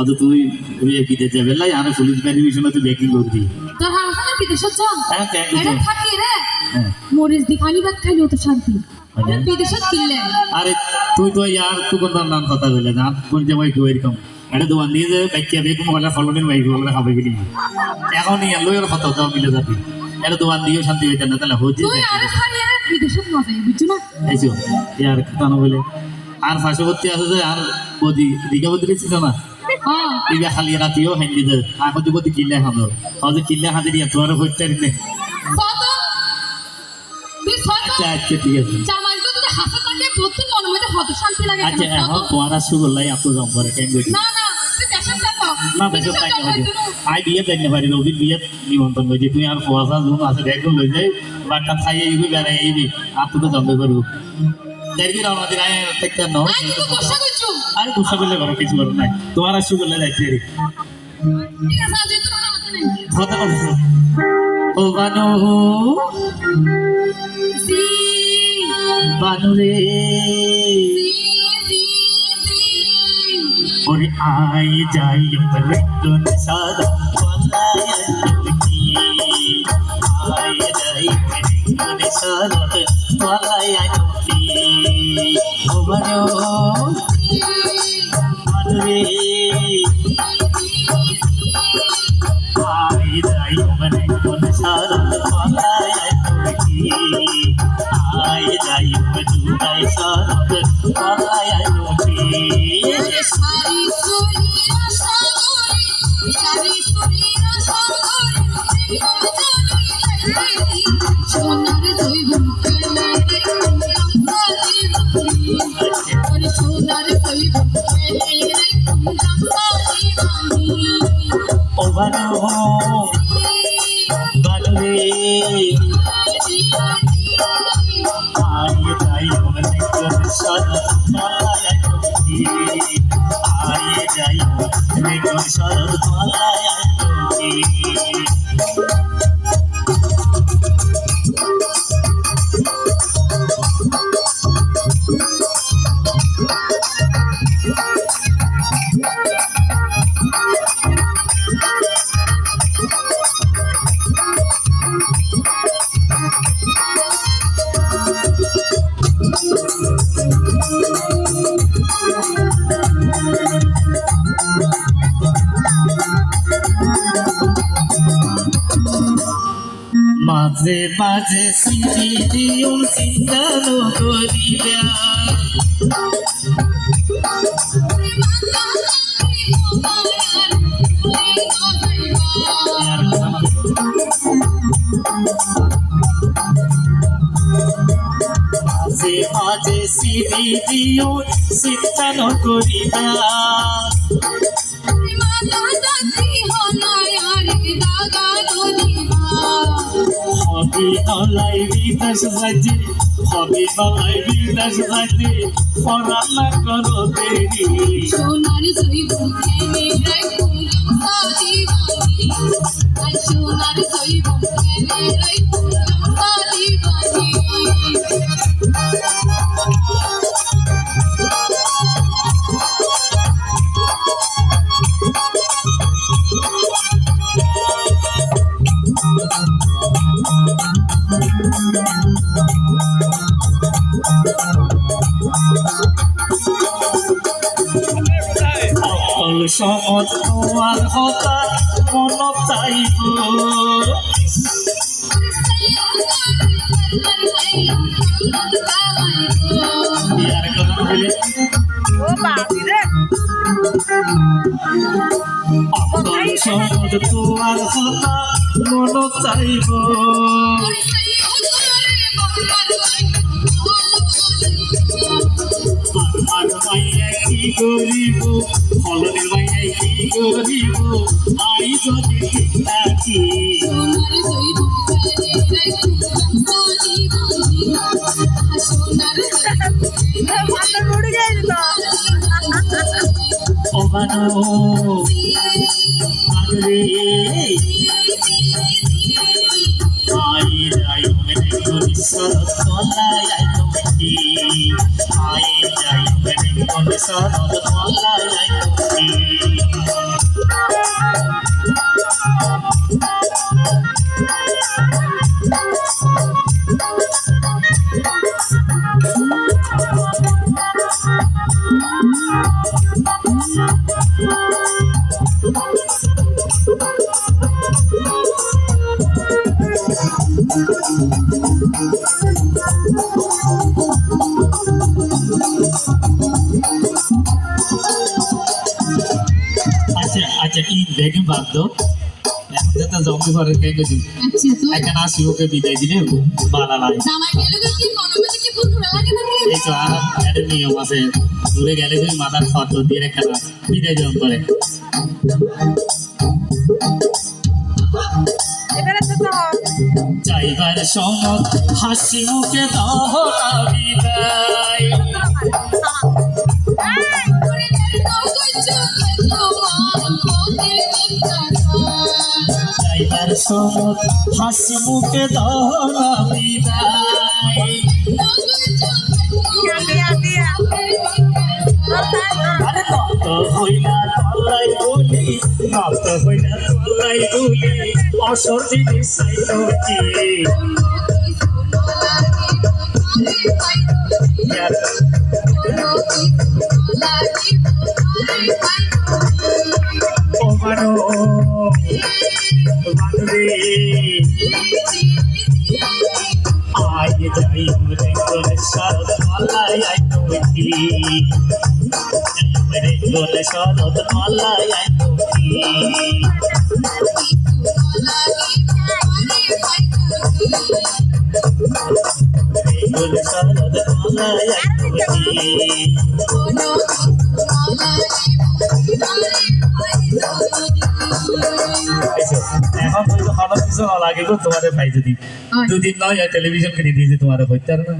ಅದು তুই বিদেশ যাবে লাই আর পুলিশ ভেরিফিকেশন তুই বেকিং করবি তোর হাসানে বিদেশত যাম হ্যাঁ এটা থাকি রে হ্যাঁ মরিস দি খালি ভাত খাইলেও তো শান্তি বিদেশত কিনলে আরে তুই তো ইয়ার তুই কোন নাম কথা বলে না কোন জায়গায় কেউ এরকম এটা দোকান দিয়ে যে বাইকে বেকুম বলে ফলনের বাইক বলে খাবে গেলি এখন ইয়ার লইয়ের কথা তো মিলে যাবি এটা দোকান দিয়ে শান্তি হইতে না তাহলে হচ্ছে তুই আরে খালি রে বিদেশত মজা বুঝছো না এইছো ইয়ার কথা বলে আর পার্শ্ববর্তী আছে যে আর বদি দিগাবদি ছিল না হ্যাঁ ইবা খালি রাতিও হেন্দি দে এখন যদি কিল্লে খানো তাহলে কিল্লে হাতে দিয়ে তোর হইতে রে ফটো তুই ফটো আচ্ছা আচ্ছা ঠিক আছে জামাই তো তুই হাসা থাকে তোর মনে মধ্যে কত শান্তি লাগে আচ্ছা এখন তোরা সুগলাই আপু জম্বরে কেন গই না না তুই দেশত যাবো না বেশি টাইম হবে আই বিয়ে দেন পারি রবি বিয়ে নিমন্ত্রণ হইছে তুই আর পয়সা জুন আছে দেখুন লই যাই বাটা খাইয়ে ইবি বেড়াই ইবি আপু তো জম্বে করব দেরবি রাওনা দিন আয় থেকে ন আই তো বসা করছো আরে গুসা করলে করো কিছু করো নাই তোরা সুগলাই যাইতে রে ঠিক আছে আজ তো হাতে নেই কথা বলছো ও বানু সি বানু রে সি ওরে আই যাই মরদন সাদা ওয়াল্লাহ কি আই যাই মরদন সাদা ওয়াল্লাহ কি ও বানু বানু রে আই যাই মরদন সাদা ওয়াল্লাহ কি আই যাই মরদন সাদা ওয়াল্লাহ কি সারি সুরিয়া সাগরে সারি সুরিয়া সাগরে সোনার দইব কেলে রে কুমড়ালি বানি ওরে সোনার দইব কেলে রে কুমড়ালি বানি ও বানু বানু রে আই যাই মরদন সাদা ওয়াল্লাহ কি আই যাই মরদন সাদা ওয়াল্লাহ কি মাঝে মাঝে সিঁড়ি দিও চিন্তানো করিয়া মাঝে মাঝে সিঁড়ি দিও চিন্তানো করিয়া হবি নলাই বিদেশ যাইতে হবি নলাই বিদেশ যাইতে পড়ালা করো দেরি সোনার দইব কেলে রে কুমড়ালি বানি আই সোনার দইব কেলে রে কুমড়ালি বানি অকল সমত তোমার হতা মনত চাইব ইয়ার কথা বলে অকল সমত তোমার হতা মনত চাইব আর মাইয়া কি করিব ফলনের মাইয়া কি করিব আই যদি থাকি ও বানু বানু রে আই যাই মরদন সাদা ওয়াল্লাহ কি আই যাই মরদন সাদা ওয়াল্লাহ কি আচ্ছা আচ্ছা কি দেখি বাদ দাও এখন যেটা জঙ্গি ঘরের কে গেছি আচ্ছা তো এখানে আসি ওকে বিদায় দিলে ভালো লাগে জামাই গেলে কি কোনো মতে কি ফুল ফুল লাগে না এই তো আর একটা নিয়ম আছে দূরে গেলে তুই মাথার খরচ দিয়ে রেখে না বিদায় জন করে যাইবার সমত হাসি মুখে দাও না বিদায় যাইবার সমত হাসি মুখে দাও না বিদায় আরে নত হইলা তল্লাই বলি নত হইলা তল্লাই বলি অসর জিনিস চাইতো কি ও মানো বান্ধবী আয় যাই মরে গলে শরৎ মালাই আইতো কি মরে গলে শরৎ মালাই আইতো কি গলে শরৎ মালাই আইতো কি এখন তো ভালো কিছু লাগে গো তোমাদের ভাই যদি দুদিন নয় টেলিভিশন কিনে দিয়েছে তোমার হইতে না